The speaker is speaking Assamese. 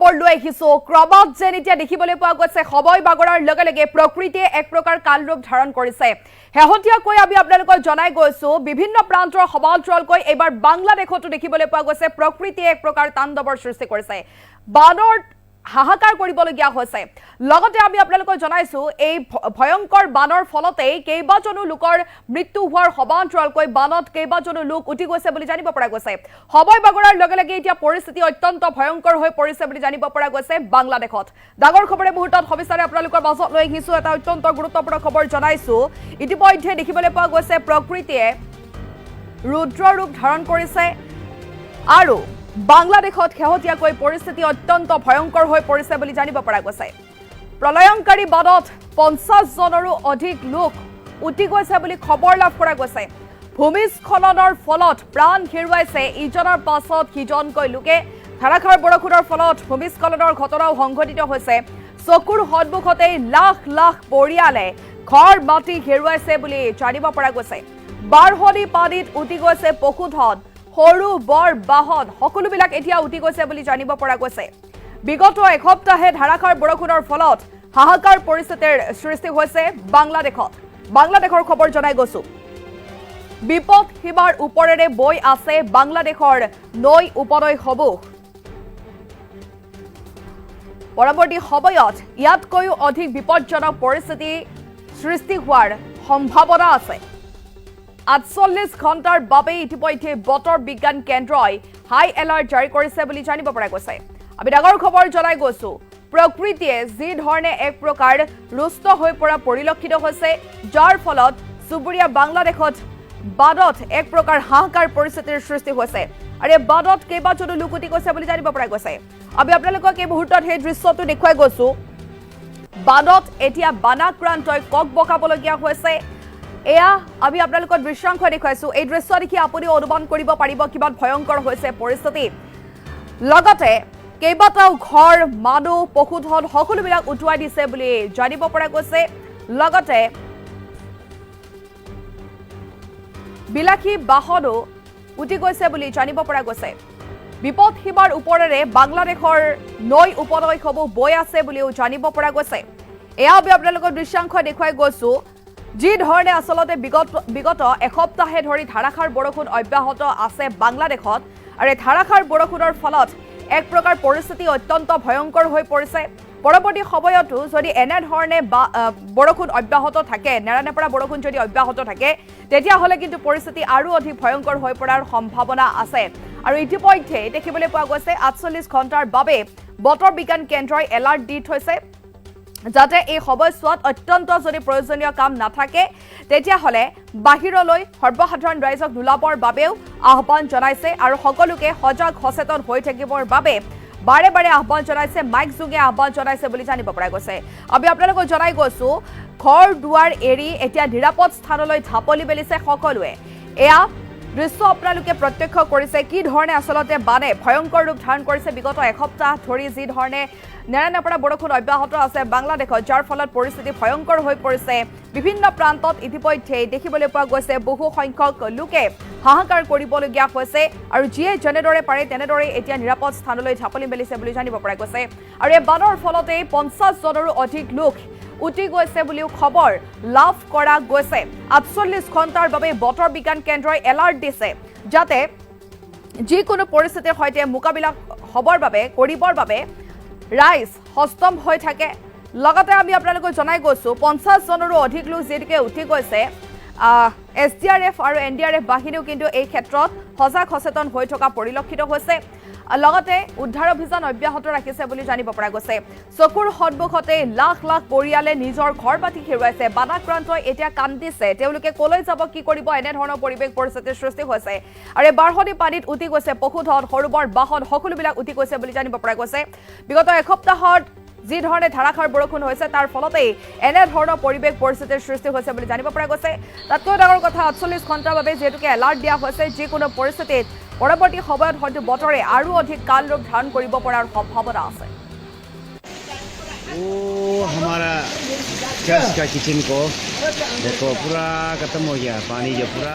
খবৰ লৈ আহিছো ক্ৰমত যেন এতিয়া দেখিবলৈ পোৱা গৈছে সময় বাগৰাৰ লগে লগে প্ৰকৃতিয়ে এক প্ৰকাৰ কালৰূপ ধাৰণ কৰিছে হেহতিয়াকৈ আমি আপোনালোকক জনাই গৈছো বিভিন্ন প্ৰান্তৰ সমান্তৰালকৈ এবাৰ বাংলাদেশতো দেখিবলৈ পোৱা গৈছে প্ৰকৃতিয়ে এক প্ৰকাৰ তাণ্ডৱৰ সৃষ্টি কৰিছে বানৰ হাহাকাৰ কৰিবলগীয়া হৈছে লগতে আমি আপোনালোকক জনাইছো এই ভয়ংকৰ বানৰ ফলতে কেইবাজনো লোকৰ মৃত্যু হোৱাৰ সমান্তৰালকৈ বানত কেইবাজনো লোক উঠি গৈছে বুলি জানিব পৰা গৈছে সময় বাগৰাৰ লগে লগে এতিয়া পৰিস্থিতি অত্যন্ত ভয়ংকৰ হৈ পৰিছে বুলি জানিব পৰা গৈছে বাংলাদেশত ডাঙৰ খবৰে মুহূৰ্তত সবিস্তাৰে আপোনালোকৰ মাজত লৈ আহিছো এটা অত্যন্ত গুৰুত্বপূৰ্ণ খবৰ জনাইছো ইতিমধ্যে দেখিবলৈ পোৱা গৈছে প্ৰকৃতিয়ে ৰুদ্ৰ ৰূপ ধাৰণ কৰিছে আৰু বাংলাদেশত শেহতীয়াকৈ পৰিস্থিতি অত্যন্ত ভয়ংকৰ হৈ পৰিছে বুলি জানিব পৰা গৈছে প্ৰলয়ংকাৰী বানত 50 জনৰো অধিক লোক উটি গৈছে বুলি খবৰ লাভ কৰা গৈছে ভূমিস্খলনৰ ফলত প্ৰাণ হেৰুৱাইছে ইজনৰ পাছত সিজনকৈ লোকে ধাৰাসাৰ বৰষুণৰ ফলত ভূমিস্খলনৰ ঘটনাও সংঘটিত হৈছে চকুৰ সন্মুখতে লাখ লাখ পৰিয়ালে ঘৰ মাটি হেৰুৱাইছে বুলি জানিব পৰা গৈছে বাৰহনি পানীত উটি গৈছে পশুধন সৰু বৰ বাহন সকলোবিলাক এতিয়া উঠি গৈছে বুলি জানিব পৰা গৈছে বিগত এসপ্তাহে ধাৰাসাৰ বৰষুণৰ ফলত হাহাকাৰ পৰিস্থিতিৰ সৃষ্টি হৈছে বাংলাদেশৰ খবৰ জনাই গৈছো বিপদ সীমাৰ ওপৰেৰে বৈ আছে বাংলাদেশৰ নৈ উপনৈসমূহ পৰৱৰ্তী সময়ত ইয়াতকৈও অধিক বিপদজনক পৰিস্থিতি সৃষ্টি হোৱাৰ সম্ভাৱনা আছে 48 ঘণ্টাৰ বাবে ইতিমধ্যে বতৰ বিজ্ঞান কেন্দ্ৰই হাই এলাৰ্ট জাৰি কৰিছে বুলি জানিব পৰা গৈছে আমি ডাঙৰ খবৰ জনাই গৈছো প্ৰকৃতিয়ে যি ধৰণে এক প্ৰকাৰ ৰুষ্ট হৈ পৰা পৰিলক্ষিত হৈছে যাৰ ফলত সুবুৰীয়া বাংলাদেশত বানত এক প্ৰকাৰ হাহাকাৰ পৰিস্থিতিৰ সৃষ্টি হৈছে আৰু এই বানত কেইবাজনো লোক উটি গৈছে বুলি জানিব পৰা গৈছে আমি আপোনালোকক এই মুহূৰ্তত সেই দৃশ্যটো দেখুৱাই গৈছো বানত এতিয়া বানাক্ৰান্তই কক বকাবলগীয়া হৈছে এয়া আমি আপোনালোকক দৃশ্যাংশ দেখুৱাইছো এই দৃশ্য দেখি আপুনি অনুমান কৰিব পাৰিব কিমান ভয়ংকৰ হৈছে পৰিস্থিতি লগতে কেইবাটাও ঘৰ মানুহ পশুধন সকলোবিলাক উটুৱাই দিছে বুলি জানিব পৰা গৈছে লগতে বিলাসী বাহনো উটি গৈছে বুলি জানিব পৰা গৈছে বিপদ সীমাৰ ওপৰেৰে বাংলাদেশৰ নৈ উপনৈসমূহ বৈ আছে বুলিও জানিব পৰা গৈছে এয়া আমি আপোনালোকক দৃশ্যাংশ দেখুৱাই গৈছো যি ধৰণে আসলতে বিগত এসপ্তাহে ধৰি ধাৰাসাৰ বৰষুণ অব্যাহত আছে বাংলাদেশত আৰু ধাৰাসাৰ বৰষুণৰ ফলত এক প্ৰকাৰ পৰিস্থিতি অত্যন্ত ভয়ংকৰ হৈ পৰিছে পৰৱৰ্তী সময়তো যদি এনে ধৰণে বৰষুণ অব্যাহত থাকে নেৰানেপৰা বৰষুণ যদি অব্যাহত থাকে তেতিয়াহ'লে কিন্তু পৰিস্থিতি আৰু অধিক ভয়ংকৰ হৈ পৰাৰ সম্ভাৱনা আছে আৰু ইতিমধ্যে দেখিবলৈ পোৱা গৈছে 48 ঘণ্টাৰ বাবে বতৰ বিজ্ঞান কেন্দ্ৰই এলাৰ্ট দি থৈছে যাতে এই সময়ছোৱাত অত্যন্ত যদি প্ৰয়োজনীয় কাম নাথাকে তেতিয়াহ'লে বাহিৰলৈ সৰ্বসাধাৰণ ৰাইজক নোলাবৰ বাবেও আহ্বান জনাইছে আৰু সকলোকে সজাগ সচেতন হৈ থাকিবৰ বাবে বাৰে বাৰে আহ্বান জনাইছে মাইক যোগে আহ্বান জনাইছে বুলি জানিব পৰা গৈছে আমি আপোনালোকক জনাই গৈছো ঘৰ দুৱাৰ এৰি এতিয়া নিৰাপদ স্থানলৈ ঢাপলি মেলিছে সকলোৱে এয়া দৃশ্য আপোনালোকে প্ৰত্যক্ষ কৰিছে কি ধৰণে আসলতে বানে ভয়ংকৰ ৰূপ ধাৰণ কৰিছে বিগত এসপ্তাহ ধৰি যি ধৰণে নেৰানেপৰা বৰষুণ অব্যাহত আছে বাংলাদেশত যাৰ ফলত পৰিস্থিতি ভয়ংকৰ হৈ পৰিছে বিভিন্ন প্ৰান্তত ইতিমধ্যে দেখিবলৈ পোৱা গৈছে বহু সংখ্যক লোকে হাহাকাৰ কৰিবলগীয়া হৈছে আৰু যিয়ে যেনেদৰে পাৰে তেনেদৰে এতিয়া নিৰাপদ স্থানলৈ ঢাপলি মেলিছে বুলি জানিব পৰা গৈছে আৰু এই বানৰ ফলতে 50 জনৰো অধিক লোক উটি গৈছে বুলিও খবৰ লাভ কৰা গৈছে 48 ঘণ্টাৰ বাবে বতৰ বিজ্ঞান কেন্দ্ৰই এলাৰ্ট দিছে যাতে যিকোনো পৰিস্থিতিৰ সৈতে মোকাবিলা কৰিবৰ বাবে ৰাইজ সষ্টম হৈ থাকে লগতে আমি আপোনালোকক জনাই গৈছো 50 জনৰো অধিক লোক যেদিকে উঠি গৈছে SDRF আৰু NDRF বাহিনীও কিন্তু এই ক্ষেত্ৰত সজাগ সচেতন হৈ থকা পৰিলক্ষিত হৈছে লগতে উদ্ধাৰ অভিযান অব্যাহত ৰাখিছে বুলি জানিব পৰা গৈছে চকুৰ সন্মুখতে লাখ লাখ পৰিয়ালে নিজৰ ঘৰ বাটি হেৰুৱাইছে বানাক্ৰান্তই এতিয়া কান্দিছে তেওঁলোকে কলৈ যাব কি কৰিব এনে ধৰণৰ পৰিৱেশ পৰিস্থিতিৰ সৃষ্টি হৈছে আৰু বাৰহনি পানীত উটি গৈছে পশুধন সৰুবৰ বাহন সকলোবিলাক উটি গৈছে বুলি জানিব পৰা গৈছে বিগত এসপ্তাহত যি ধৰণে ধাৰাসাৰ বৰষুণ হৈছে তাৰ ফলতেই এনে ধৰণৰ পৰিৱেশ পৰিস্থিতিৰ সৃষ্টি হৈছে বুলি জানিব পৰা গৈছে তাতকৈ ডাঙৰ কথা 48 ঘণ্টাৰ বাবে যেহেতুকে এলাৰ্ট দিয়া হৈছে যিকোনো পৰিস্থিতিত পৰৱৰ্তী সময়ত হয়তো বতৰে আৰু অধিক কাল ৰূপ ধাৰণ কৰিব পৰাৰ সম্ভাৱনা আছে हमारा गैस का किचन को देखो पूरा खत्म हो गया पानी जो पूरा